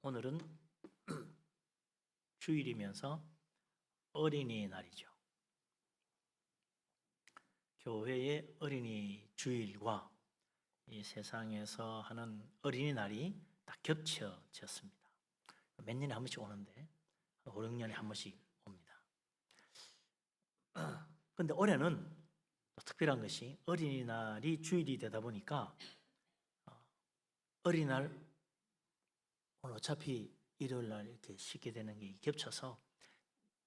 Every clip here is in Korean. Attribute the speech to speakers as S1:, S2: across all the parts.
S1: 오늘은 주일이면서 어린이날이죠. 교회의 어린이 주일과 이 세상에서 하는 어린이날이 딱 겹쳐졌습니다. 몇 년에 한 번씩 오는데 5, 6년에 한 번씩 옵니다. 그런데 올해는 특별한 것이 어린이날이 주일이 되다 보니까 어린이날 오늘 어차피 일요일날 이렇게 쉬게 되는 게 겹쳐서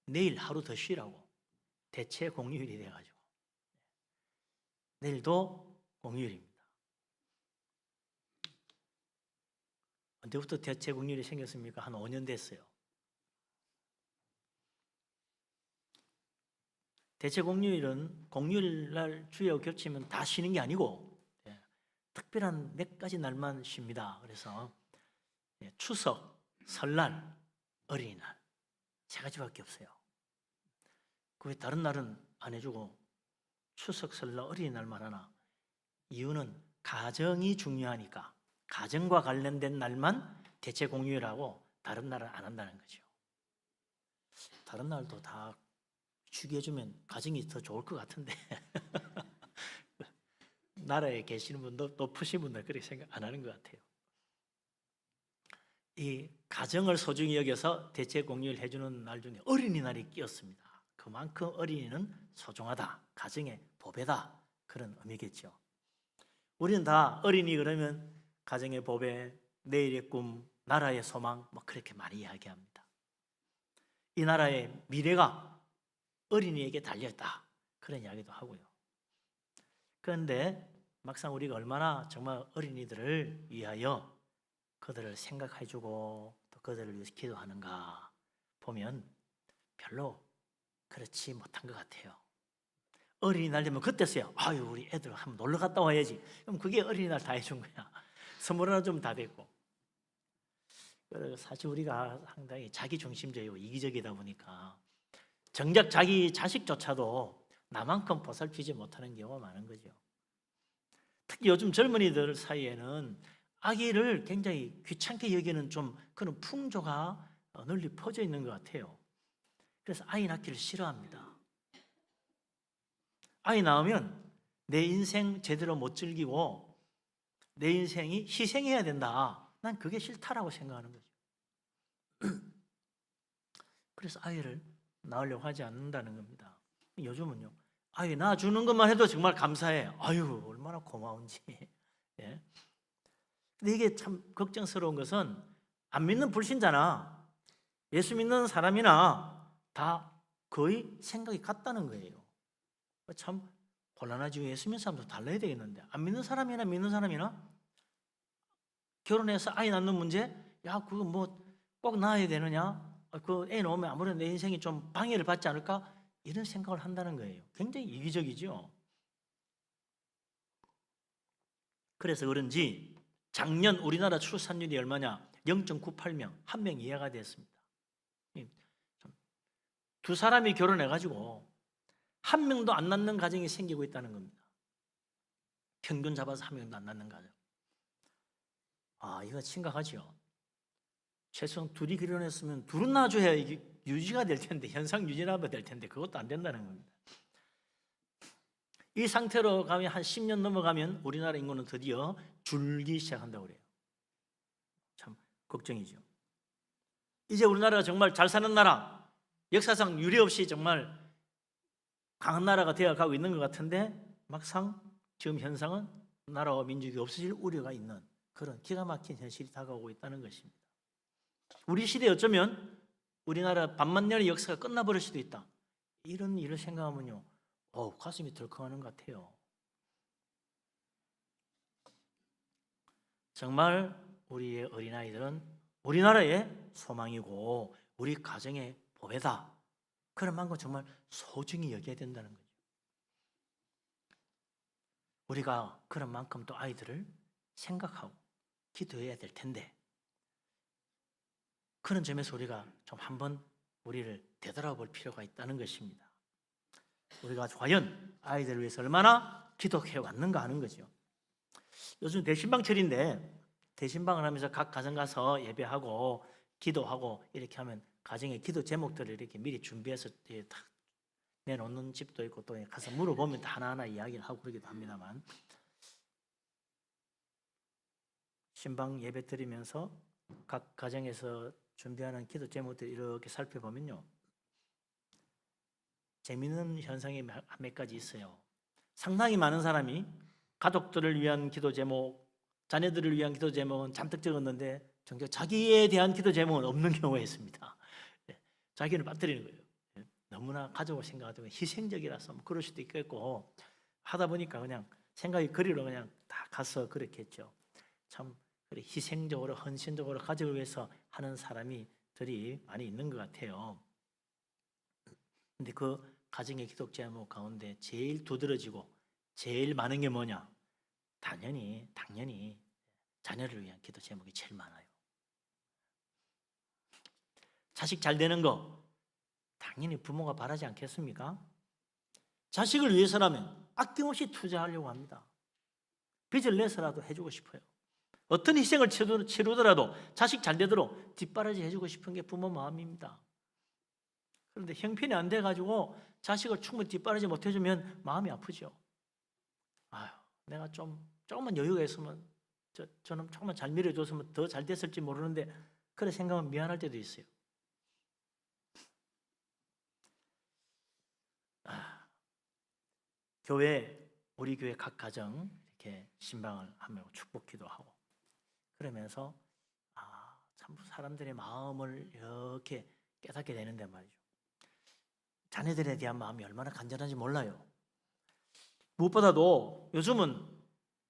S1: 내일 하루 더 쉬라고 대체 공휴일이 돼가지고 내일도 공휴일입니다. 언제부터 대체 공휴일이 생겼습니까? 한 5년 됐어요. 대체 공휴일은 공휴일날 주일하고 겹치면 다 쉬는 게 아니고 특별한 몇 가지 날만 쉽니다. 그래서 추석, 설날, 어린이날 세 가지밖에 없어요. 그 외 다른 날은 안 해주고 추석, 설날, 어린이날만 하나? 이유는 가정이 중요하니까 가정과 관련된 날만 대체 공휴일하고 다른 날은 안 한다는 거죠. 다른 날도 다 쉬게 해주면 가정이 더 좋을 것 같은데 나라에 계시는 분도 높으신 분들 그렇게 생각 안 하는 것 같아요. 이 가정을 소중히 여겨서 대체 공휴일 해주는 날 중에 어린이날이 끼었습니다. 그만큼 어린이는 소중하다, 가정의 보배다, 그런 의미겠죠. 우리는 다 어린이 그러면 가정의 보배, 내일의 꿈, 나라의 소망 뭐 그렇게 많이 이야기합니다. 이 나라의 미래가 어린이에게 달려있다, 그런 이야기도 하고요. 그런데 막상 우리가 얼마나 정말 어린이들을 위하여 그들을 생각해주고 또 그들을 위해서 기도하는가 보면 별로 그렇지 못한 것 같아요. 어린이날 되면 그때서야 아유 우리 애들 한번 놀러 갔다 와야지. 그럼 그게 어린이날 다 해준 거야. 선물 하나 좀 다 됐고. 사실 우리가 상당히 자기중심적이고 이기적이다 보니까 정작 자기 자식조차도 나만큼 보살피지 못하는 경우가 많은 거죠. 특히 요즘 젊은이들 사이에는 아기를 굉장히 귀찮게 여기는 좀 그런 풍조가 널리 퍼져 있는 것 같아요. 그래서 아이 낳기를 싫어합니다. 아이 낳으면 내 인생 제대로 못 즐기고 내 인생이 희생해야 된다. 난 그게 싫다라고 생각하는 거죠. 그래서 아이를 낳으려고 하지 않는다는 겁니다. 요즘은요, 아이 낳아주는 것만 해도 정말 감사해. 아유 얼마나 고마운지. 예. 근데 이게 참 걱정스러운 것은 안 믿는 불신자나 예수 믿는 사람이나 다 거의 생각이 같다는 거예요. 참 곤란하지. 예수 믿는 사람도 달라야 되겠는데 안 믿는 사람이나 믿는 사람이나 결혼해서 아이 낳는 문제, 야 그거 뭐 꼭 낳아야 되느냐, 그 애 낳으면 아무래도 내 인생이 좀 방해를 받지 않을까, 이런 생각을 한다는 거예요. 굉장히 이기적이죠. 그래서 그런지 작년 우리나라 출산율이 얼마냐? 0.98명, 한 명 이하가 됐습니다. 두 사람이 결혼해가지고 한 명도 안 낳는 가정이 생기고 있다는 겁니다. 평균 잡아서 한 명도 안 낳는 가정. 이거 심각하죠. 최소한 둘이 결혼했으면 둘은 낳아줘야 이게 유지가 될 텐데, 현상 유지가 될 텐데 그것도 안 된다는 겁니다. 이 상태로 가면 한 10년 넘어가면 우리나라 인구는 드디어 줄기 시작한다고 그래요. 참 걱정이죠. 이제 우리나라가 정말 잘 사는 나라, 역사상 유례 없이 정말 강한 나라가 되어가고 있는 것 같은데 막상 지금 현상은 나라와 민족이 없어질 우려가 있는 그런 기가 막힌 현실이 다가오고 있다는 것입니다. 우리 시대에 어쩌면 우리나라 반만년의 역사가 끝나버릴 수도 있다, 이런 일을 생각하면요 가슴이 덜컹하는 것 같아요. 정말 우리의 어린아이들은 우리나라의 소망이고 우리 가정의 보배다, 그런 만큼 정말 소중히 여겨야 된다는 거죠. 우리가 그런 만큼 또 아이들을 생각하고 기도해야 될 텐데 그런 점에서 우리가 좀 한번 우리를 되돌아볼 필요가 있다는 것입니다. 우리가 과연 아이들을 위해서 얼마나 기도해 왔는가 하는 거죠. 요즘 대신방철인데 대신방을 하면서 각 가정 가서 예배하고 기도하고 이렇게 하면 가정의 기도 제목들을 이렇게 미리 준비해서 딱 내놓는 집도 있고 또 가서 물어보면 하나하나 이야기를 하고 그러기도 합니다만, 신방 예배 드리면서 각 가정에서 준비하는 기도 제목들 이렇게 살펴보면요, 재미있는 현상이 몇 가지 있어요. 상당히 많은 사람이 가족들을 위한 기도 제목, 자녀들을 위한 기도 제목은 잔뜩 적었는데 정작 자기에 대한 기도 제목은 없는 경우가 있습니다. 자기를 빠뜨리는 거예요. 너무나 가족을 생각하고 희생적이라서 뭐 그럴 수도 있겠고, 하다 보니까 그냥 생각이 그리로 그냥 다 가서 그렇게 했죠. 참 그래, 희생적으로 헌신적으로 가족을 위해서 하는 사람들이 많이 있는 것 같아요. 근데 그 가정의 기도 제목 가운데 제일 두드러지고 제일 많은 게 뭐냐? 당연히 자녀를 위한 기도 제목이 제일 많아요. 자식 잘 되는 거 당연히 부모가 바라지 않겠습니까? 자식을 위해서라면 아낌없이 투자하려고 합니다. 빚을 내서라도 해주고 싶어요. 어떤 희생을 치르더라도 자식 잘 되도록 뒷바라지 해주고 싶은 게 부모 마음입니다. 그런데 형편이 안 돼가지고 자식을 충분히 뒷바라지 못해주면 마음이 아프죠. 아유, 내가 조금만 여유가 있으면 저는 조금만 잘 밀어줬으면 더 잘 됐을지 모르는데, 그래 생각하면 미안할 때도 있어요. 우리 교회 각 가정 이렇게 신방을 하며 축복기도 하고 그러면서 참 사람들의 마음을 이렇게 깨닫게 되는데 말이죠. 자녀들에 대한 마음이 얼마나 간절한지 몰라요. 무엇보다도 요즘은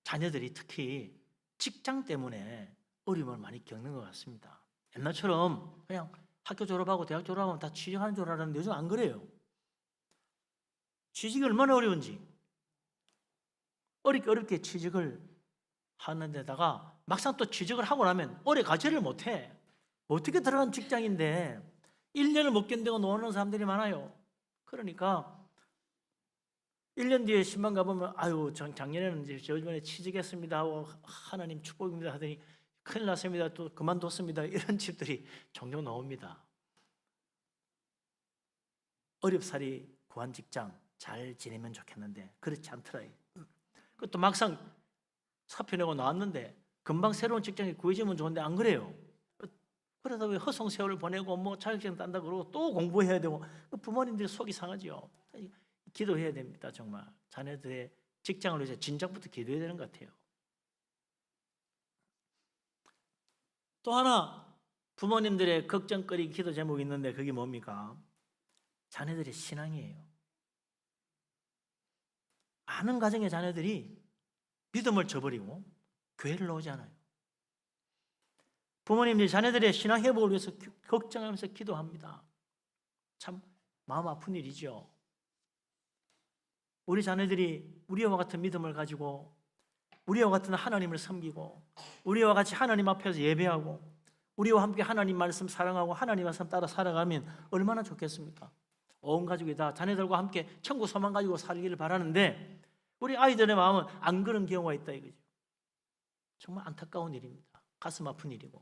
S1: 자녀들이 특히 직장 때문에 어려움을 많이 겪는 것 같습니다. 옛날처럼 그냥 학교 졸업하고 대학 졸업하면 다 취직하는 줄 알았는데 요즘 안 그래요. 취직이 얼마나 어려운지, 어렵게 취직을 하는 데다가 막상 또 취직을 하고 나면 오래 가지를 못해. 어떻게 들어간 직장인데 1년을 못 견디고 노는 사람들이 많아요. 그러니까 1년 뒤에 신방 가보면 아유 작년에는 이제 저 이번에 취직했습니다 하고 하나님 축복입니다 하더니 큰일 났습니다, 또 그만뒀습니다, 이런 집들이 종종 나옵니다. 어렵사리 구한 직장 잘 지내면 좋겠는데 그렇지 않더라고요. 그것도 막상 사표 내고 나왔는데 금방 새로운 직장에 구해지면 좋은데 안 그래요. 그러다 왜 허송세월을 보내고 뭐 자격증 딴다 그러고 또 공부해야 되고, 부모님들이 속이 상하죠. 기도해야 됩니다. 정말 자녀들의 직장을 위해서 진작부터 기도해야 되는 것 같아요. 또 하나 부모님들의 걱정거리 기도 제목이 있는데 그게 뭡니까? 자녀들의 신앙이에요. 많은 가정의 자녀들이 믿음을 저버리고 교회를 나오지 않아요. 부모님들이 자녀들의 신앙 회복을 위해서 걱정하면서 기도합니다. 참 마음 아픈 일이죠. 우리 자녀들이 우리와 같은 믿음을 가지고 우리와 같은 하나님을 섬기고 우리와 같이 하나님 앞에서 예배하고 우리와 함께 하나님 말씀 사랑하고 하나님 말씀 따라 살아가면 얼마나 좋겠습니까? 온 가족이 다 자녀들과 함께 천국 소망 가지고 살기를 바라는데 우리 아이들의 마음은 안 그런 경우가 있다 이거죠. 정말 안타까운 일입니다. 가슴 아픈 일이고,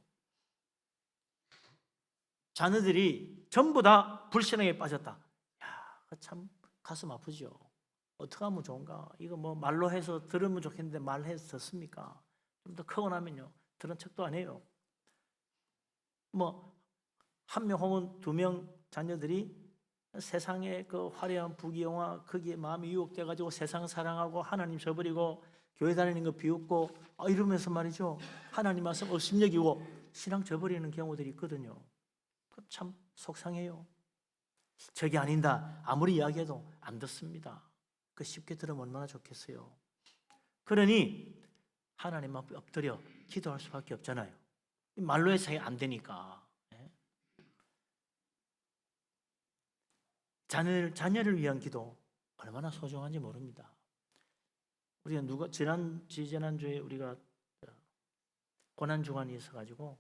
S1: 자녀들이 전부 다 불신앙에 빠졌다. 야, 참 가슴 아프죠. 어떻게 하면 좋은가? 이거 뭐 말로 해서 들으면 좋겠는데 말해서 듣습니까? 좀 더 크고 나면요 들은 척도 안 해요. 뭐 한 명 혹은 두 명 자녀들이 세상의 그 화려한 부귀영화 거기에 마음이 유혹돼 가지고 세상 사랑하고 하나님 저버리고 교회 다니는 거 비웃고 이러면서 말이죠, 하나님 말씀 업신여기고 신앙 저버리는 경우들이 있거든요. 참 속상해요. 저게 아닌다 아무리 이야기해도 안 듣습니다. 그 쉽게 들으면 얼마나 좋겠어요. 그러니 하나님 앞에 엎드려 기도할 수밖에 없잖아요. 말로 해서 안 되니까. 자녀를 위한 기도 얼마나 소중한지 모릅니다. 우리가 지난주에 우리가 고난 주간이 있어가지고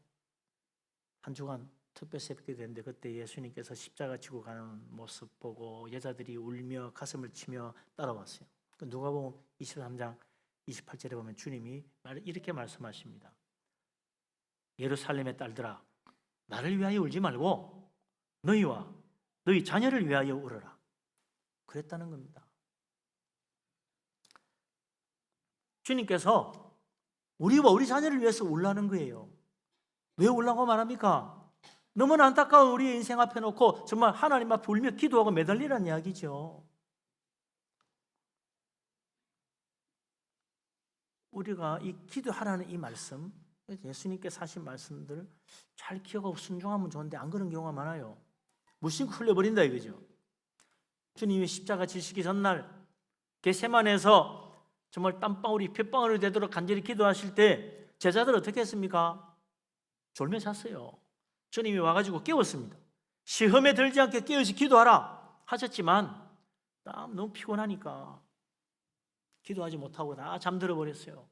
S1: 한 주간 특별 새벽 기도했는데 그때 예수님께서 십자가 지고 가는 모습 보고 여자들이 울며 가슴을 치며 따라왔어요. 누가복음 23장 28절에 보면 주님이 이렇게 말씀하십니다. 예루살렘의 딸들아, 나를 위하여 울지 말고 너희와 너희 자녀를 위하여 울어라. 그랬다는 겁니다. 주님께서 우리와 우리 자녀를 위해서 울라는 거예요. 왜 울라고 말합니까? 너무나 안타까운 우리의 인생 앞에 놓고 정말 하나님 앞에 울며 기도하고 매달리라는 이야기죠. 우리가 이 기도하라는 이 말씀, 예수님께서 하신 말씀들을 잘 기억하고 순종하면 좋은데 안 그런 경우가 많아요. 무심코 흘려버린다 이거죠. 주님이 십자가 지시기 전날 겟세마네에서 정말 땀방울이 핏방울이 되도록 간절히 기도하실 때 제자들 어떻게 했습니까? 졸며 잤어요. 주님이 와가지고 깨웠습니다. 시험에 들지 않게 깨어서 기도하라 하셨지만 너무 피곤하니까 기도하지 못하고 다 잠들어 버렸어요.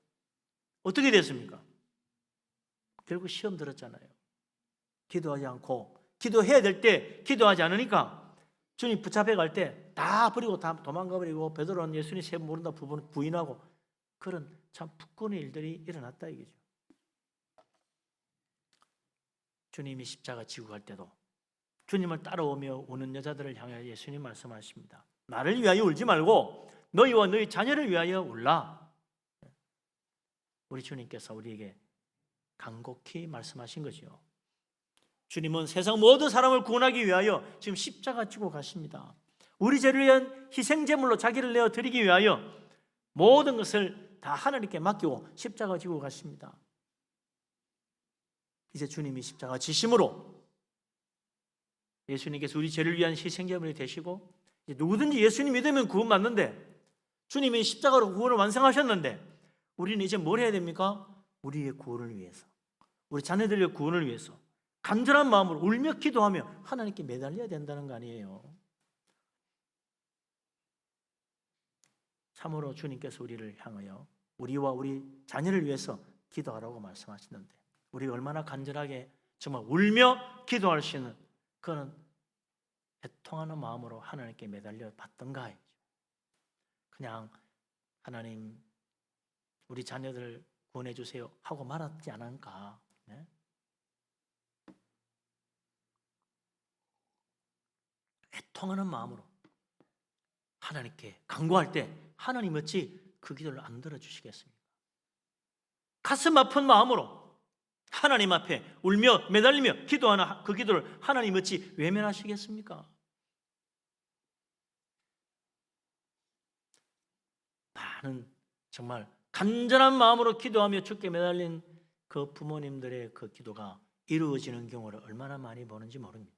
S1: 어떻게 됐습니까? 결국 시험 들었잖아요. 기도하지 않고 기도해야 될 때 기도하지 않으니까 주님 붙잡혀 갈 때 다 버리고 다 도망가 버리고 베드로는 예수님 세 번 모른다 부인하고 그런 참 부끄러운 일들이 일어났다 이거죠. 주님이 십자가 지고 갈 때도 주님을 따라오며 우는 여자들을 향하여 예수님 말씀하십니다. 나를 위하여 울지 말고 너희와 너희 자녀를 위하여 울라. 우리 주님께서 우리에게 간곡히 말씀하신 거죠. 주님은 세상 모든 사람을 구원하기 위하여 지금 십자가 지고 가십니다. 우리 죄를 위한 희생제물로 자기를 내어 드리기 위하여 모든 것을 다 하나님께 맡기고 십자가 지고 가십니다. 이제 주님이 십자가 지심으로 예수님께서 우리 죄를 위한 희생제물이 되시고 이제 누구든지 예수님 믿으면 구원받는데 주님이 십자가로 구원을 완성하셨는데 우리는 이제 뭘 해야 됩니까? 우리의 구원을 위해서, 우리 자녀들의 구원을 위해서 간절한 마음으로 울며 기도하며 하나님께 매달려야 된다는 거 아니에요. 참으로 주님께서 우리를 향하여 우리와 우리 자녀를 위해서 기도하라고 말씀하시는데 우리가 얼마나 간절하게 정말 울며 기도할 수 있는 그런 애통하는 마음으로 하나님께 매달려 봤던가. 그냥 하나님 우리 자녀들 구원해 주세요 하고 말았지 않은가. 네? 애통하는 마음으로 하나님께 간구할 때 하나님 어찌 그 기도를 안 들어주시겠습니까? 가슴 아픈 마음으로 하나님 앞에 울며 매달리며 기도하는 그 기도를 하나님 어찌 외면하시겠습니까? 많은 정말 간절한 마음으로 기도하며 주께 매달린 그 부모님들의 그 기도가 이루어지는 경우를 얼마나 많이 보는지 모릅니다.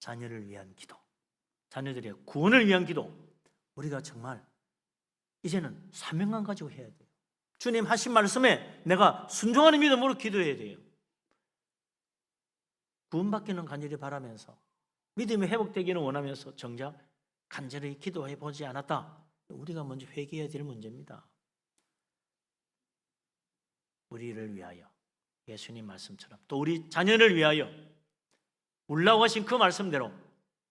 S1: 자녀를 위한 기도, 자녀들의 구원을 위한 기도, 우리가 정말 이제는 사명감 가지고 해야 돼요. 주님 하신 말씀에 내가 순종하는 믿음으로 기도해야 돼요. 구원받기는 간절히 바라면서 믿음이 회복되기는 원하면서 정작 간절히 기도해 보지 않았다. 우리가 먼저 회개해야 될 문제입니다. 우리를 위하여 예수님 말씀처럼 또 우리 자녀를 위하여 울라고 하신 그 말씀대로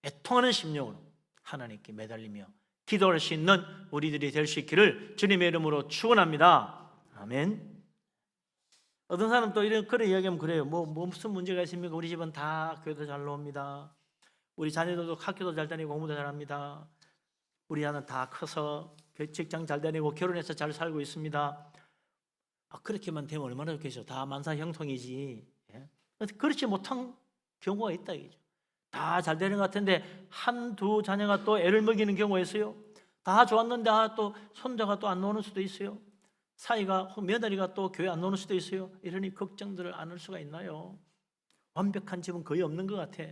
S1: 애통하는 심령으로 하나님께 매달리며 기도할 수 있는 우리들이 될 수 있기를 주님의 이름으로 축원합니다. 아멘. 어떤 사람 또 이런 그런 이야기하면 그래요. 뭐 무슨 문제가 있습니까? 우리 집은 다 교회도 잘 나옵니다. 우리 자녀들도 학교도 잘 다니고 공부도 잘합니다. 우리 아는 다 커서 직장 잘 다니고 결혼해서 잘 살고 있습니다. 그렇게만 되면 얼마나 좋겠어요. 다 만사형통이지. 예? 그렇지 못한 경우가 있다 이거죠. 다 잘 되는 것 같은데 한두 자녀가 또 애를 먹이는 경우가 있어요. 다 좋았는데 또 손자가 또 안 노는 수도 있어요. 사이가 며느리가 또 교회 안 노는 수도 있어요. 이러니 걱정들을 안 할 수가 있나요? 완벽한 집은 거의 없는 것 같아.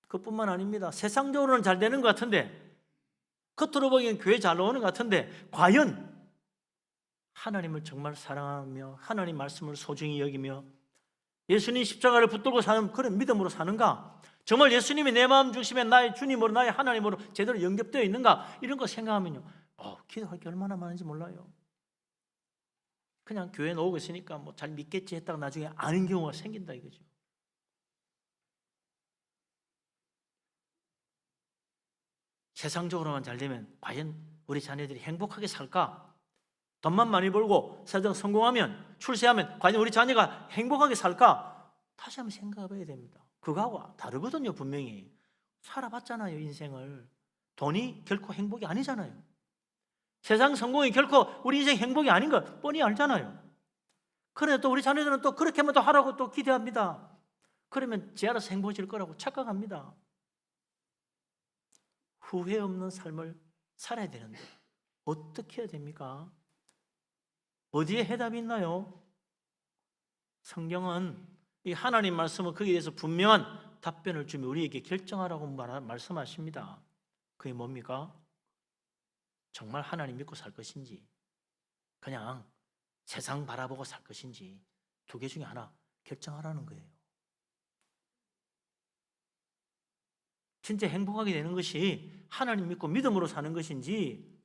S1: 그뿐만 아닙니다. 세상적으로는 잘 되는 것 같은데 겉으로 보기엔 교회 잘 나오는 것 같은데 과연 하나님을 정말 사랑하며 하나님 말씀을 소중히 여기며 예수님 십자가를 붙들고 사는 그런 믿음으로 사는가? 정말 예수님이 내 마음 중심에 나의 주님으로 나의 하나님으로 제대로 연결되어 있는가? 이런 거 생각하면요 기도할 게 얼마나 많은지 몰라요. 그냥 교회 나오고 있으니까 뭐 잘 믿겠지 했다가 나중에 아닌 경우가 생긴다 이거죠. 세상적으로만 잘 되면 과연 우리 자녀들이 행복하게 살까? 돈만 많이 벌고 사정 성공하면, 출세하면 과연 우리 자녀가 행복하게 살까? 다시 한번 생각해 봐야 됩니다. 그거하고 다르거든요. 분명히 살아봤잖아요. 인생을. 돈이 결코 행복이 아니잖아요. 세상 성공이 결코 우리 인생 행복이 아닌 걸 뻔히 알잖아요. 그런데 또 우리 자녀들은 또 그렇게 하면 또 하라고 또 기대합니다. 그러면 제 알아서 행복해질 거라고 착각합니다. 후회 없는 삶을 살아야 되는데 어떻게 해야 됩니까? 어디에 해답이 있나요? 성경은 이 하나님 말씀은 거기에 대해서 분명한 답변을 주며 우리에게 결정하라고 말씀하십니다. 그게 뭡니까? 정말 하나님 믿고 살 것인지, 그냥 세상 바라보고 살 것인지, 두 개 중에 하나 결정하라는 거예요. 진짜 행복하게 되는 것이 하나님 믿고 믿음으로 사는 것인지,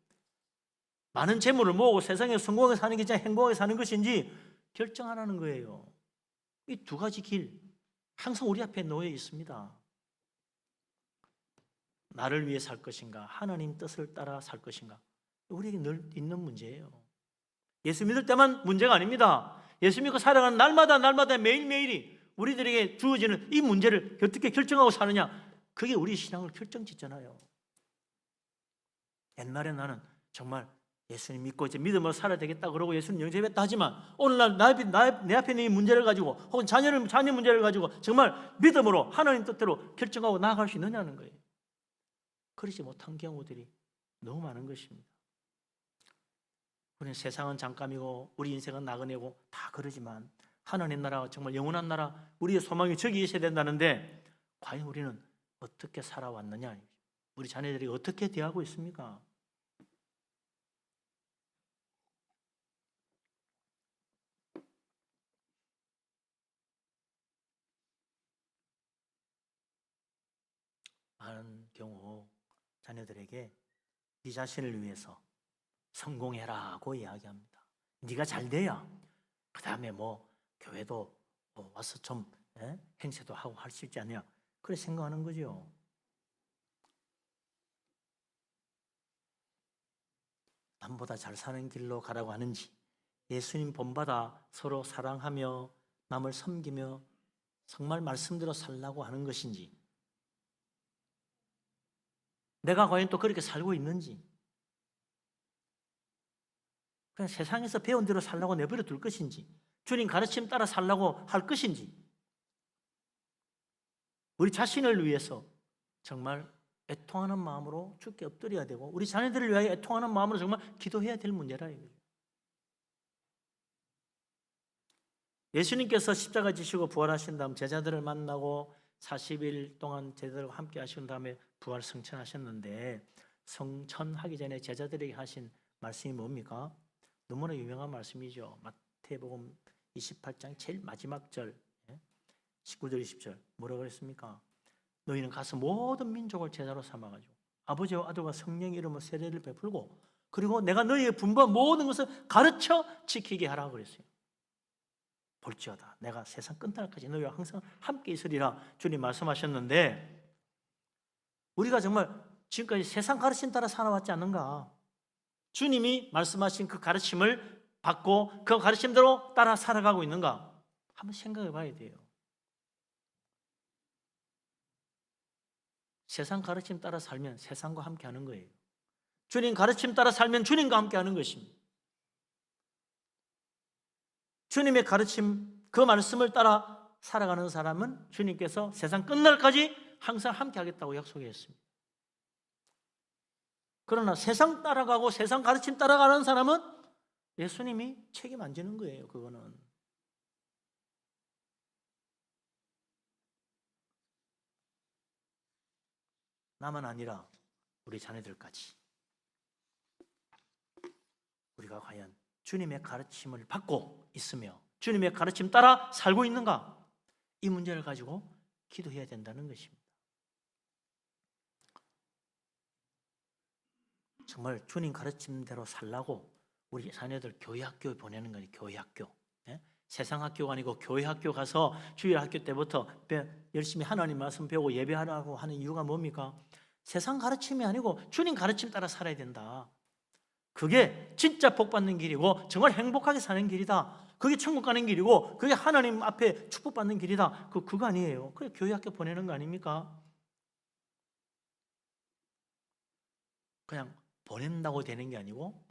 S1: 많은 재물을 모으고 세상에 성공하게 사는 게 진짜 행복하게 사는 것인지 결정하라는 거예요. 이 두 가지 길 항상 우리 앞에 놓여 있습니다. 나를 위해 살 것인가, 하나님 뜻을 따라 살 것인가, 우리에게 늘 있는 문제예요. 예수 믿을 때만 문제가 아닙니다. 예수 믿고 살아가는 날마다 매일매일이 우리들에게 주어지는 이 문제를 어떻게 결정하고 사느냐, 그게 우리 신앙을 결정짓잖아요. 옛날에 나는 정말 예수님 믿고 이제 믿음으로 살아야 되겠다 그러고 예수님 영접했다 하지만 오늘날 내 앞에 있는 이 문제를 가지고 혹은 자녀 문제를 가지고 정말 믿음으로 하나님 뜻대로 결정하고 나아갈 수 있느냐는 거예요. 그러지 못한 경우들이 너무 많은 것입니다. 우리는 세상은 잠깐이고 우리 인생은 나그네고 다 그러지만 하나님 나라, 정말 영원한 나라, 우리의 소망이 저기 있어야 된다는데 과연 우리는 어떻게 살아왔느냐, 우리 자녀들이 어떻게 대하고 있습니까? 많은 경우 자녀들에게 네 자신을 위해서 성공해라고 이야기합니다. 네가 잘 돼야 그 다음에 뭐 교회도 와서 좀 행세도 하고 할 수 있지 않냐, 그렇게 생각하는 거죠. 남보다 잘 사는 길로 가라고 하는지, 예수님 본받아 서로 사랑하며 남을 섬기며 정말 말씀대로 살라고 하는 것인지, 내가 과연 또 그렇게 살고 있는지, 그냥 세상에서 배운 대로 살라고 내버려 둘 것인지, 주님 가르침 따라 살라고 할 것인지, 우리 자신을 위해서 정말 애통하는 마음으로 주께 엎드려야 되고 우리 자녀들을 위하여 애통하는 마음으로 정말 기도해야 될 문제라 이거예요. 예수님께서 십자가 지시고 부활하신 다음 제자들을 만나고 40일 동안 제자들과 함께 하신 다음에 부활 성천하셨는데, 성천하기 전에 제자들에게 하신 말씀이 뭡니까? 너무나 유명한 말씀이죠. 마태복음 28장 제일 마지막 절 19절 20절 뭐라고 그랬습니까? 너희는 가서 모든 민족을 제자로 삼아가지고 아버지와 아들과 성령의 이름으로 세례를 베풀고 그리고 내가 너희에게 분부한 모든 것을 가르쳐 지키게 하라고 그랬어요. 볼지어다 내가 세상 끝날까지 너희와 항상 함께 있으리라 주님 말씀하셨는데, 우리가 정말 지금까지 세상 가르침 따라 살아왔지 않는가? 주님이 말씀하신 그 가르침을 받고 그 가르침대로 따라 살아가고 있는가? 한번 생각해 봐야 돼요. 세상 가르침 따라 살면 세상과 함께 하는 거예요. 주님 가르침 따라 살면 주님과 함께 하는 것입니다. 주님의 가르침, 그 말씀을 따라 살아가는 사람은 주님께서 세상 끝날까지 항상 함께 하겠다고 약속했습니다. 그러나 세상 따라가고 세상 가르침 따라가는 사람은 예수님이 책임 안 지는 거예요. 그거는 나만 아니라 우리 자녀들까지 우리가 과연 주님의 가르침을 받고 있으며 주님의 가르침 따라 살고 있는가? 이 문제를 가지고 기도해야 된다는 것입니다. 정말 주님 가르침대로 살라고 우리 자녀들 교회 학교에 보내는 거예요. 교회 학교. 세상 학교가 아니고 교회 학교 가서 주일 학교 때부터 열심히 하나님 말씀 배우고 예배하라고 하는 이유가 뭡니까? 세상 가르침이 아니고 주님 가르침 따라 살아야 된다. 그게 진짜 복 받는 길이고 정말 행복하게 사는 길이다. 그게 천국 가는 길이고 그게 하나님 앞에 축복받는 길이다. 그거 아니에요. 그래 교회 학교 보내는 거 아닙니까? 그냥 보낸다고 되는 게 아니고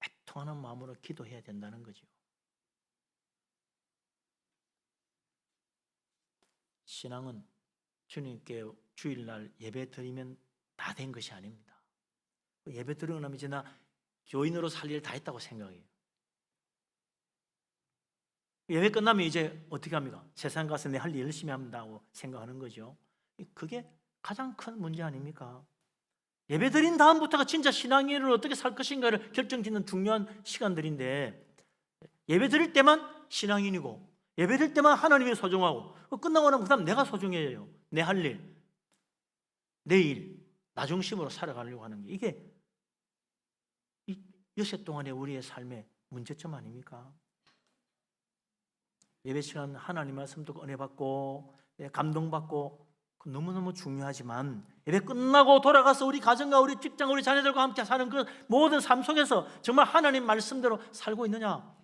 S1: 애통하는 마음으로 기도해야 된다는 거죠. 신앙은 주님께 주일날 예배 드리면 다 된 것이 아닙니다. 예배 드리고 나면 이제 나 교인으로 살 일 다 했다고 생각해요. 예배 끝나면 이제 어떻게 합니까? 세상 가서 내 할 일 열심히 한다고 생각하는 거죠. 그게 가장 큰 문제 아닙니까? 예배 드린 다음부터가 진짜 신앙인을 어떻게 살 것인가를 결정짓는 중요한 시간들인데, 예배 드릴 때만 신앙인이고 예배 드릴 때만 하나님이 소중하고 끝나고 나면 그 다음 내가 소중해요. 내 할 일, 내 일, 나 중심으로 살아가려고 하는 게 이게 이 여세 동안의 우리의 삶의 문제점 아닙니까? 예배 시간 하나님 말씀 듣고 은혜 받고 감동받고 너무너무 중요하지만 예배 끝나고 돌아가서 우리 가정과 우리 직장, 우리 자녀들과 함께 사는 그 모든 삶 속에서 정말 하나님 말씀대로 살고 있느냐?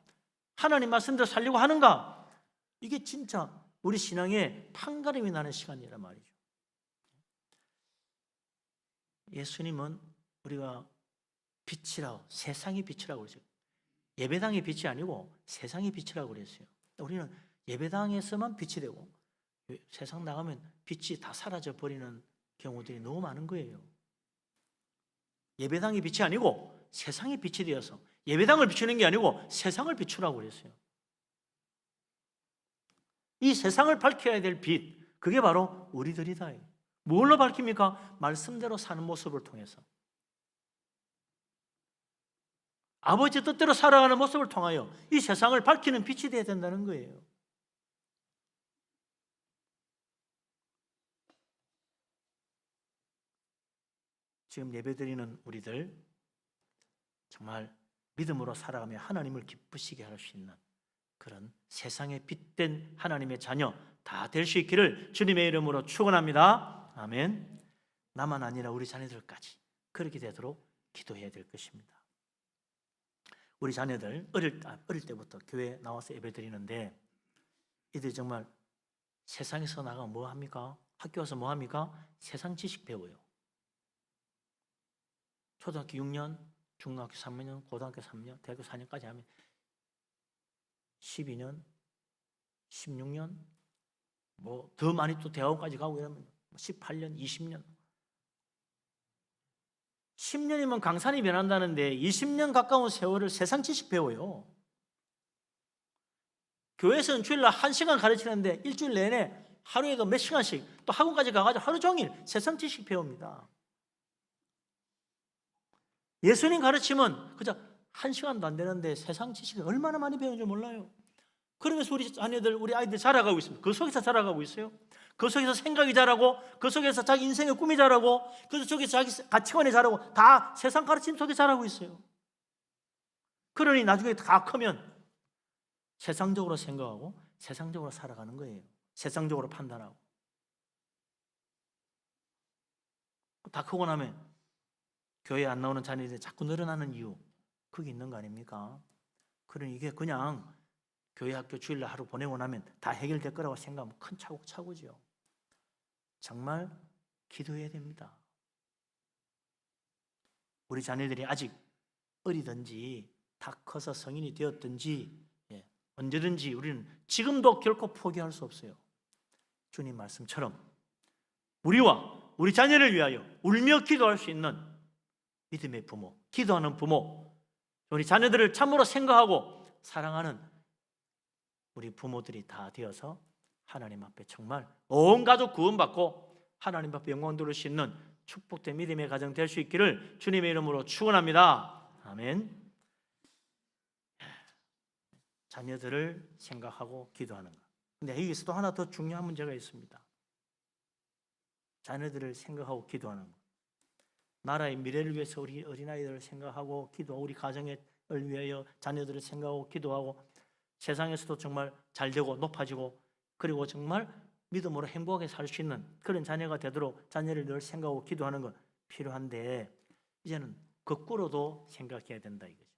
S1: 하나님 말씀대로 살려고 하는가? 이게 진짜 우리 신앙에 판가름이 나는 시간이란 말이죠. 예수님은 우리가 빛이라고, 세상의 빛이라고 그랬어요. 예배당의 빛이 아니고 세상의 빛이라고 그랬어요. 우리는 예배당에서만 빛이 되고 세상 나가면 빛이 다 사라져 버리는 경우들이 너무 많은 거예요. 예배당이 빛이 아니고 세상이 빛이 되어서 예배당을 비추는 게 아니고 세상을 비추라고 그랬어요. 이 세상을 밝혀야 될 빛, 그게 바로 우리들이다. 뭘로 밝힙니까? 말씀대로 사는 모습을 통해서, 아버지 뜻대로 살아가는 모습을 통하여 이 세상을 밝히는 빛이 되어야 된다는 거예요. 지금 예배드리는 우리들 정말 믿음으로 살아가며 하나님을 기쁘시게 할 수 있는 그런 세상에 빛된 하나님의 자녀 다 될 수 있기를 주님의 이름으로 축원합니다. 아멘. 나만 아니라 우리 자녀들까지 그렇게 되도록 기도해야 될 것입니다. 우리 자녀들 어릴 때부터 교회 나와서 예배드리는데 이들이 정말 세상에서 나가면 뭐 합니까? 학교 와서 뭐 합니까? 세상 지식 배워요. 초등학교 6년, 중학교 3년, 고등학교 3년, 대학교 4년까지 하면 12년, 16년, 뭐 더 많이 또 대학원까지 가고 이러면 18년, 20년. 10년이면 강산이 변한다는데 20년 가까운 세월을 세상 지식 배워요. 교회에서는 주일날 1시간 가르치는데 일주일 내내 하루에도 몇 시간씩 또 학원까지 가가지고 하루 종일 세상 지식 배웁니다. 예수님 가르치면 그저 1시간도 안 되는데 세상 지식을 얼마나 많이 배운 줄 몰라요. 그러면서 우리 자녀들, 우리 아이들 자라가고 있습니다. 그 속에서 자라가고 있어요. 그 속에서 생각이 자라고, 그 속에서 자기 인생의 꿈이 자라고, 그 속에서 자기 가치관이 자라고, 다 세상 가르침 속에 자라고 있어요. 그러니 나중에 다 크면 세상적으로 생각하고 세상적으로 살아가는 거예요. 세상적으로 판단하고. 다 크고 나면 교회 안 나오는 자녀들이 자꾸 늘어나는 이유, 그게 있는 거 아닙니까? 그러니 이게 그냥 교회 학교 주일날 하루 보내고 나면 다 해결될 거라고 생각하면 큰 차고죠. 정말 기도해야 됩니다. 우리 자녀들이 아직 어리든지 다 커서 성인이 되었든지 언제든지 우리는 지금도 결코 포기할 수 없어요. 주님 말씀처럼 우리와 우리 자녀를 위하여 울며 기도할 수 있는 믿음의 부모, 기도하는 부모, 우리 자녀들을 참으로 생각하고 사랑하는 우리 부모들이 다 되어서 하나님 앞에 정말 온 가족 구원받고 하나님 앞에 영광 돌릴 수 있는 축복된 믿음의 가정 될 수 있기를 주님의 이름으로 축원합니다. 아멘. 자녀들을 생각하고 기도하는 것. 근데 여기서 또 하나 더 중요한 문제가 있습니다. 자녀들을 생각하고 기도하는 것. 나라의 미래를 위해서 우리 어린아이들을 생각하고 기도하고 우리 가정을 위하여 자녀들을 생각하고 기도하고 세상에서도 정말 잘되고 높아지고 그리고 정말 믿음으로 행복하게 살 수 있는 그런 자녀가 되도록 자녀를 늘 생각하고 기도하는 것 필요한데 이제는 거꾸로도 생각해야 된다 이거죠.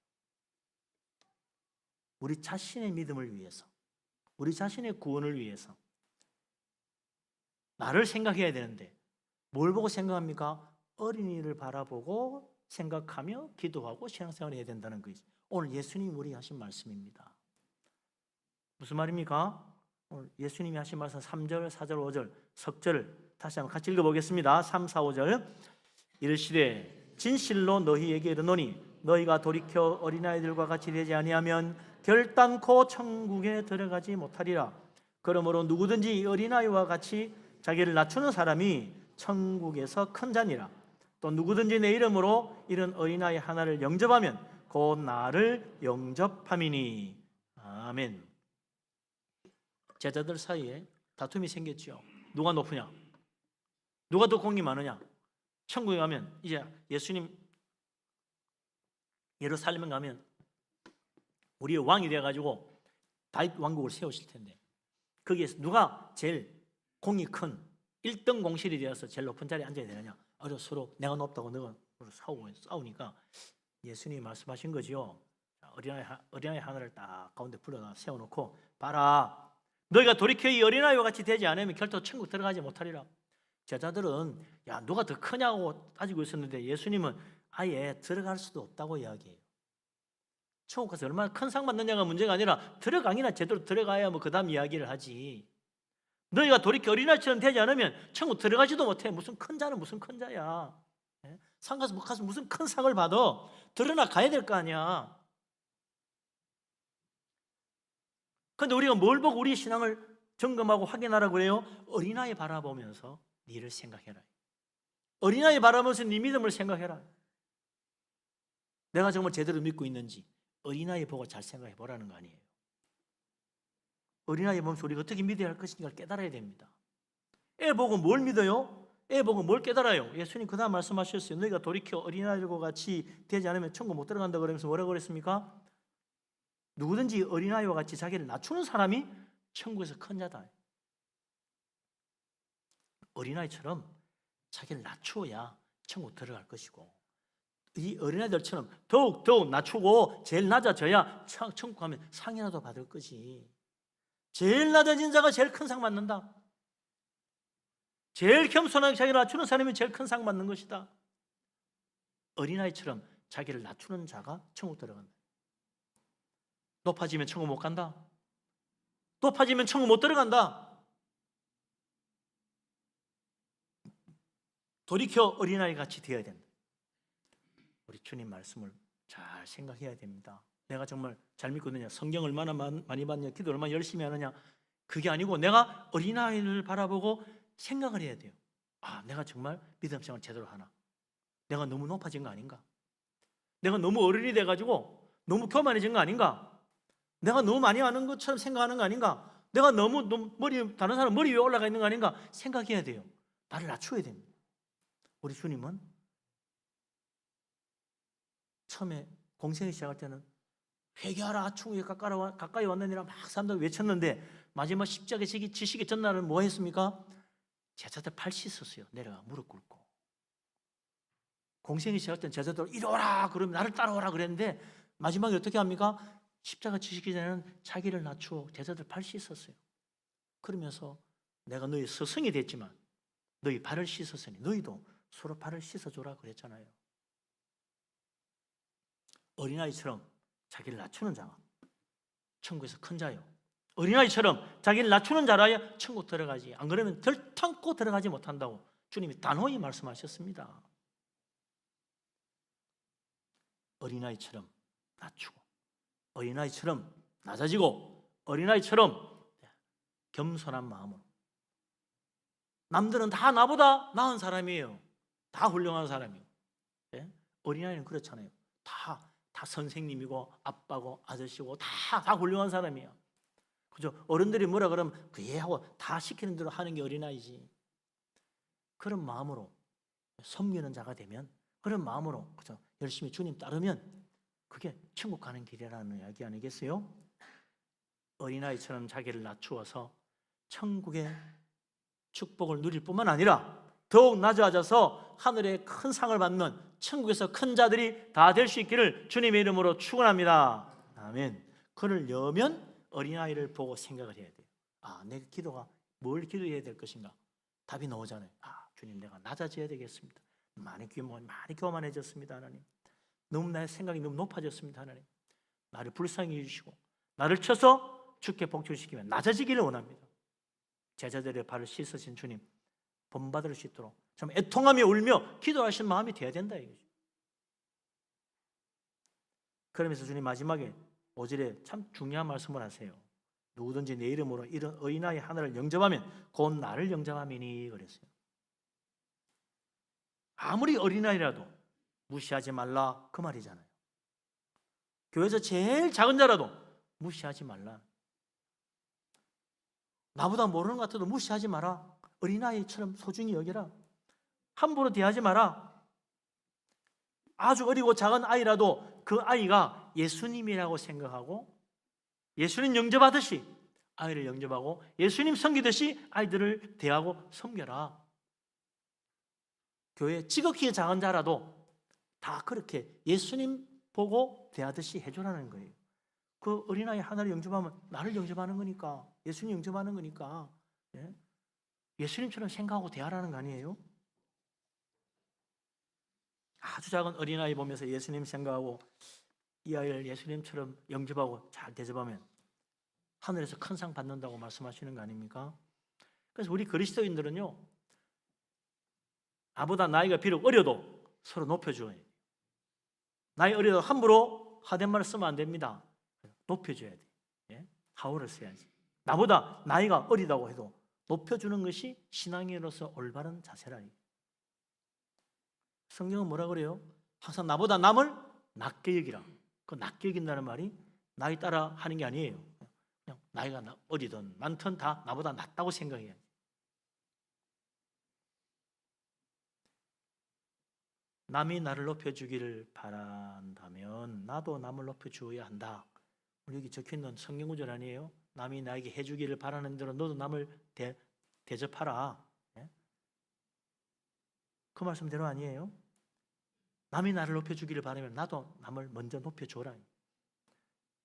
S1: 우리 자신의 믿음을 위해서, 우리 자신의 구원을 위해서 나를 생각해야 되는데 뭘 보고 생각합니까? 어린이를 바라보고 생각하며 기도하고 신앙생활을 해야 된다는 것이죠. 오늘 예수님이 우리에게 하신 말씀입니다. 무슨 말입니까? 오늘 예수님이 하신 말씀 3절, 4절, 5절 석절 다시 한번 같이 읽어보겠습니다. 3, 4, 5절 이르시되 진실로 너희에게 이르노니 너희가 돌이켜 어린아이들과 같이 되지 아니하면 결단코 천국에 들어가지 못하리라. 그러므로 누구든지 어린아이와 같이 자기를 낮추는 사람이 천국에서 큰 자니라. 또 누구든지 내 이름으로 이런 어린아이 하나를 영접하면 곧 나를 영접함이니. 아멘. 제자들 사이에 다툼이 생겼죠. 누가 높으냐? 누가 더 공이 많으냐? 천국에 가면 이제 예수님 예루살렘에 가면 우리의 왕이 돼가지고 다윗 왕국을 세우실 텐데 거기에서 누가 제일 공이 큰 1등 공실이 되어서 제일 높은 자리에 앉아야 되느냐? 서로 내가 높다고 너가 싸우니까 예수님이 말씀하신 거죠. 어린아이 하나를 딱 가운데 불러다 세워놓고 봐라, 너희가 돌이켜 이 어린아이와 같이 되지 않으면 결코 천국 들어가지 못하리라. 제자들은 야 누가 더 크냐고 따지고 있었는데 예수님은 아예 들어갈 수도 없다고 이야기해요. 천국 가서 얼마나 큰 상 받느냐가 문제가 아니라 들어가기나 제대로 들어가야 뭐 그 다음 이야기를 하지. 너희가 돌이켜 어린아이처럼 되지 않으면 천국 들어가지도 못해. 무슨 큰 자는 무슨 큰 자야. 상 가서 무슨 큰 상을 받아. 들어나 가야 될 거 아니야. 그런데 우리가 뭘 보고 우리 신앙을 점검하고 확인하라고 그래요? 어린아이 바라보면서 니를 생각해라. 어린아이 바라보면서 네 믿음을 생각해라. 내가 정말 제대로 믿고 있는지 어린아이 보고 잘 생각해 보라는 거 아니에요. 어린아이 보면서 우리가 어떻게 믿어야 할 것인가를 깨달아야 됩니다. 애 보고 뭘 믿어요? 애 보고 뭘 깨달아요? 예수님 그 다음 말씀하셨어요. 너희가 돌이켜 어린아이들과 같이 되지 않으면 천국 못 들어간다 그러면서 뭐라고 그랬습니까? 누구든지 어린아이와 같이 자기를 낮추는 사람이 천국에서 큰 자다. 어린아이처럼 자기를 낮추어야 천국 들어갈 것이고 이 어린아이들처럼 더욱 낮추고 제일 낮아져야 천국 가면 상이라도 받을 거지. 제일 낮아진 자가 제일 큰 상 받는다. 제일 겸손하게 자기를 낮추는 사람이 제일 큰 상 받는 것이다. 어린아이처럼 자기를 낮추는 자가 천국 들어간다. 높아지면 천국 못 간다. 높아지면 천국 못 들어간다. 돌이켜 어린아이 같이 되어야 된다. 우리 주님 말씀을 잘 생각해야 됩니다. 내가 정말 잘 믿거든요. 성경 얼마나 많이 봤냐, 기도 얼마나 열심히 하느냐, 그게 아니고 내가 어린아이를 바라보고 생각을 해야 돼요. 아, 내가 정말 믿음 생활 제대로 하나? 내가 너무 높아진 거 아닌가? 내가 너무 어른이 돼가지고 너무 교만해진 거 아닌가? 내가 너무 많이 아는 것처럼 생각하는 거 아닌가? 내가 너무 다른 사람 머리 위에 올라가 있는 거 아닌가? 생각해야 돼요. 나를 낮춰야 됩니다. 우리 주님은 처음에 공생을 시작할 때는 회개하라, 천국에 가까이 왔느니라 막 사람들 외쳤는데 마지막 십자가에 지시기 전날은 뭐 했습니까? 제자들 발 씻었어요. 내려가 무릎 꿇고. 공생이 시작할 때는 제자들 이리 오라 그러면 나를 따라오라 그랬는데 마지막에 어떻게 합니까? 십자가 지시기 전에는 자기를 낮추어 제자들 발 씻었어요. 그러면서 내가 너희 스승이 됐지만 너희 발을 씻었으니 너희도 서로 발을 씻어줘라 그랬잖아요. 어린아이처럼 자기를 낮추는 자가 천국에서 큰 자요. 어린아이처럼 자기를 낮추는 자라야 천국 들어가지. 안 그러면 결탄코 들어가지 못한다고 주님이 단호히 말씀하셨습니다. 어린아이처럼 낮추고 어린아이처럼 낮아지고 어린아이처럼 겸손한 마음으로. 남들은 다 나보다 나은 사람이에요. 다 훌륭한 사람이에요. 네? 어린아이는 그렇잖아요. 다 선생님이고 아빠고 아저씨고 다 훌륭한 사람이에요. 그죠? 어른들이 뭐라 그러면 그예 하고 다 시키는 대로 하는 게 어린아이지. 그런 마음으로 섬기는 자가 되면, 그런 마음으로 그죠? 열심히 주님 따르면 그게 천국 가는 길이라는 이야기 아니겠어요? 어린아이처럼 자기를 낮추어서 천국의 축복을 누릴 뿐만 아니라 더욱 낮아져서 하늘의 큰 상을 받는 천국에서 큰 자들이 다 될 수 있기를 주님의 이름으로 축원합니다. 아멘. 그를 여면 어린아이를 보고 생각을 해야 돼요. 내 기도가 뭘 기도해야 될 것인가? 답이 나오잖아요. 주님, 내가 낮아져야 되겠습니다. 많이 교만해졌습니다. 하나님, 너무 나의 생각이 너무 높아졌습니다. 하나님, 나를 불쌍히 해주시고 나를 쳐서 주께 복주시키면 낮아지기를 원합니다. 제자들의 발을 씻으신 주님, 본받을 수 있도록 참 애통하며 울며 기도하신 마음이 되어야 된다 이거죠. 그러면서 주님 마지막에 5절에 참 중요한 말씀을 하세요. 누구든지 내 이름으로 이런 어린아이 하나를 영접하면 곧 나를 영접함이니 그랬어요. 아무리 어린아이라도 무시하지 말라 그 말이잖아요. 교회에서 제일 작은 자라도 무시하지 말라. 나보다 모르는 것 같아도 무시하지 마라. 어린아이처럼 소중히 여겨라. 함부로 대하지 마라. 아주 어리고 작은 아이라도 그 아이가 예수님이라고 생각하고 예수님 영접하듯이 아이를 영접하고 예수님 섬기듯이 아이들을 대하고 섬겨라. 교회 지극히 작은 자라도 다 그렇게 예수님 보고 대하듯이 해줘라는 거예요. 그 어린아이 하나를 영접하면 나를 영접하는 거니까, 예수님 영접하는 거니까, 예수님처럼 생각하고 대하라는 거 아니에요? 아주 작은 어린아이 보면서 예수님 생각하고 이 아이를 예수님처럼 영접하고 잘 대접하면 하늘에서 큰 상 받는다고 말씀하시는 거 아닙니까? 그래서 우리 그리스도인들은요, 나보다 나이가 비록 어려도 서로 높여줘야 돼요. 나이 어려도 함부로 하대말을 쓰면 안 됩니다. 높여줘야 돼요. 하울을 써야지. 나보다 나이가 어리다고 해도 높여주는 것이 신앙인으로서 올바른 자세라. 성경은 뭐라 그래요? 항상 나보다 남을 낮게 여기라. 그 낮게 여긴다는 말이 나이 따라 하는 게 아니에요. 그냥 나이가 어리든 많든 다 나보다 낫다고 생각해야 돼. 남이 나를 높여주기를 바란다면 나도 남을 높여주어야 한다. 여기 적혀있는 성경 구절 아니에요? 남이 나에게 해주기를 바라는 대로 너도 남을 대접하라. 그 말씀대로 아니에요? 남이 나를 높여주기를 바라면 나도 남을 먼저 높여줘라.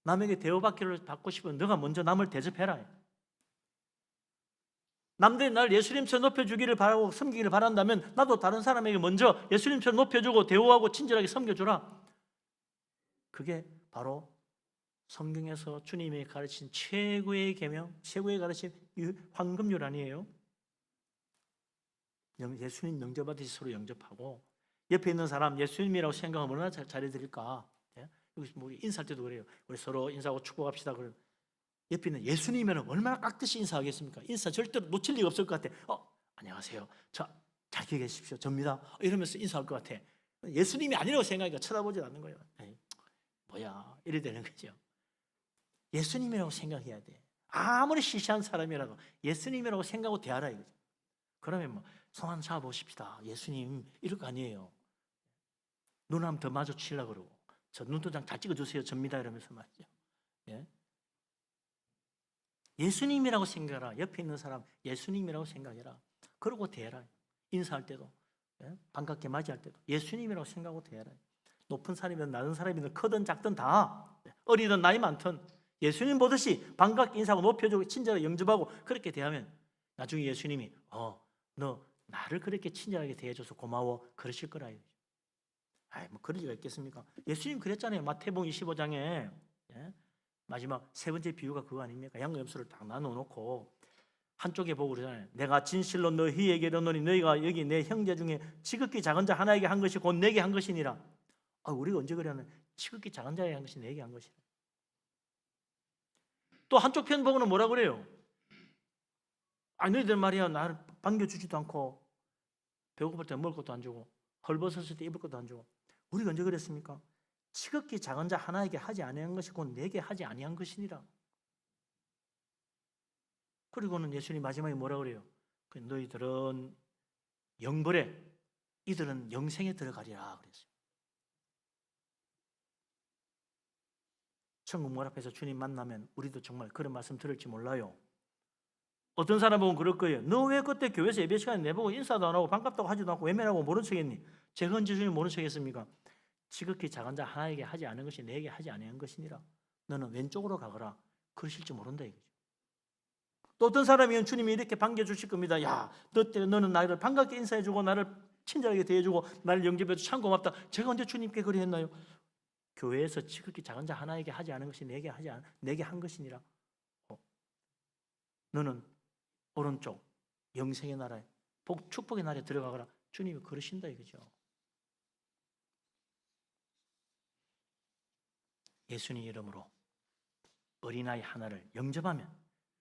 S1: 남에게 대우받기를 받고 싶으면 너가 먼저 남을 대접해라. 남들이 나를 예수님처럼 높여주기를 바라고 섬기기를 바란다면 나도 다른 사람에게 먼저 예수님처럼 높여주고 대우하고 친절하게 섬겨주라. 그게 바로 성경에서 주님이 가르친 최고의 계명, 최고의 가르침, 황금률 아니에요? 예수님 영접하듯이 서로 영접하고 옆에 있는 사람 예수님이라고 생각하면 얼마나 잘해드릴까. 여기서 우리 인사할 때도 그래요. 우리 서로 인사하고 축복합시다. 그러면 옆에 있는 예수님이면 얼마나 깍듯이 인사하겠습니까? 인사 절대로 놓칠 리가 없을 것 같아. 안녕하세요. 잘 계십시오. 접니다. 이러면서 인사할 것 같아. 예수님이 아니라고 생각하니까 쳐다보지 않는 거예요. 뭐야 이래 되는 거죠. 예수님이라고 생각해야 돼. 아무리 시시한 사람이라도 예수님이라고 생각하고 대하라 이거죠. 그러면 손 한번 잡아보십시다. 예수님 이럴 거 아니에요. 눈 한번 더 마주치려고 그러고 저 눈도장 잘 찍어주세요. 접니다. 이러면서 말이죠. 예수님이라고 생각해라. 옆에 있는 사람 예수님이라고 생각해라. 그러고 대해라. 인사할 때도 반갑게 맞이할 때도 예수님이라고 생각하고 대해라. 높은 사람이든 낮은 사람이든 크든 작든 다 어리든 나이 많든 예수님 보듯이 반갑게 인사하고 높여주고 친절하게 영접하고 그렇게 대하면 나중에 예수님이 너 나를 그렇게 친절하게 대해줘서 고마워 그러실 거라. 뭐 그럴 리가 있겠습니까? 예수님 그랬잖아요. 마태복음 25장에 마지막 세 번째 비유가 그거 아닙니까? 양과 염소를 딱 나눠놓고 한쪽에 보고 그러잖아요. 내가 진실로 너희에게 이르노니 너희가 여기 내 형제 중에 지극히 작은 자 하나에게 한 것이 곧 내게 한 것이니라. 우리가 언제 그러냐면 지극히 작은 자에게 한 것이 내게 한 것이라. 또 한쪽 편 보고는 뭐라 그래요? 너희들 말이야 나를 반겨주지도 않고 배고플 때 먹을 것도 안 주고 헐벗었을 때 입을 것도 안 주고. 우리가 언제 그랬습니까? 지극히 작은 자 하나에게 하지 아니한 것이 곧 내게 하지 아니한 것이니라. 그리고는 예수님 마지막에 뭐라 그래요? 너희들은 영벌에 이들은 영생에 들어가리라 그랬어요. 천국 문 앞에서 주님 만나면 우리도 정말 그런 말씀 들을지 몰라요. 어떤 사람 보면 그럴 거예요. 너 왜 그때 교회에서 예배 시간에 내보고 인사도 안 하고 반갑다고 하지도 않고 외면하고 모른 척했니? 제가 언제 주님 모른 척했습니까? 지극히 작은 자 하나에게 하지 않은 것이 내게 하지 아니한 것이니라. 너는 왼쪽으로 가거라. 그러실 줄 모른다 이거죠. 또 어떤 사람이면 주님이 이렇게 반겨주실 겁니다. 야, 너는 나를 반갑게 인사해주고 나를 친절하게 대해주고 나를 영접해서 참 고맙다. 제가 언제 주님께 그리 했나요? 교회에서 지극히 작은 자 하나에게 하지 않은 것이 내게 한 것이니라. 너는 오른쪽 영생의 나라에 축복의 나라에 들어가거라. 주님이 그러신다 이거죠. 예수님 이름으로 어린아이 하나를 영접하면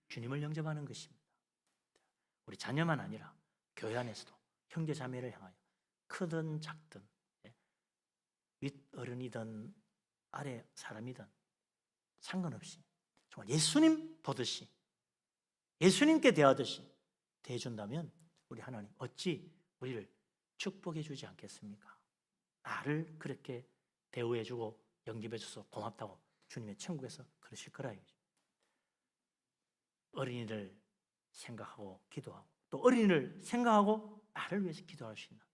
S1: 주님을 영접하는 것입니다. 우리 자녀만 아니라 교회 안에서도 형제 자매를 향하여 크든 작든 윗 어른이든 아래 사람이든 상관없이 정말 예수님 보듯이 예수님께 대하듯이 대해준다면 우리 하나님 어찌 우리를 축복해 주지 않겠습니까? 나를 그렇게 대우해 주고 영접해 줘서 고맙다고 주님의 천국에서 그러실 거라 이거죠. 어린이를 생각하고 기도하고 또 어린이를 생각하고 나를 위해서 기도할 수 있는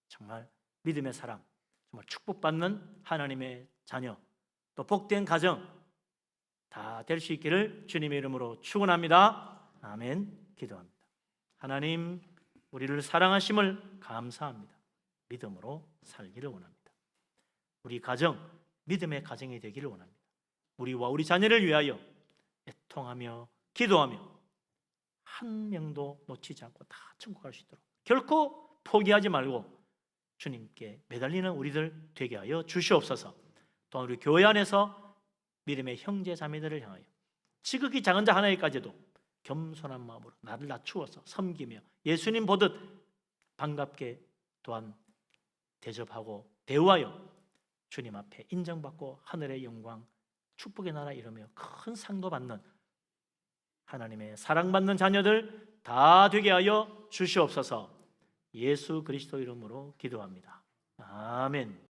S1: 정말 믿음의 사람, 정말 축복받는 하나님의 자녀, 또 복된 가정 다 될 수 있기를 주님의 이름으로 축원합니다. 아멘. 기도합니다. 하나님, 우리를 사랑하심을 감사합니다. 믿음으로 살기를 원합니다. 우리 가정, 믿음의 가정이 되기를 원합니다. 우리와 우리 자녀를 위하여 애통하며 기도하며 한 명도 놓치지 않고 다 천국 갈 수 있도록 결코 포기하지 말고 주님께 매달리는 우리들 되게 하여 주시옵소서. 또한 우리 교회 안에서 믿음의 형제 자매들을 향하여 지극히 작은 자 하나에까지도 겸손한 마음으로 나를 낮추어서 섬기며 예수님 보듯 반갑게 또한 대접하고 대우하여 주님 앞에 인정받고 하늘의 영광 축복의 나라 이루며 큰 상도 받는 하나님의 사랑받는 자녀들 다 되게 하여 주시옵소서. 예수 그리스도 이름으로 기도합니다. 아멘.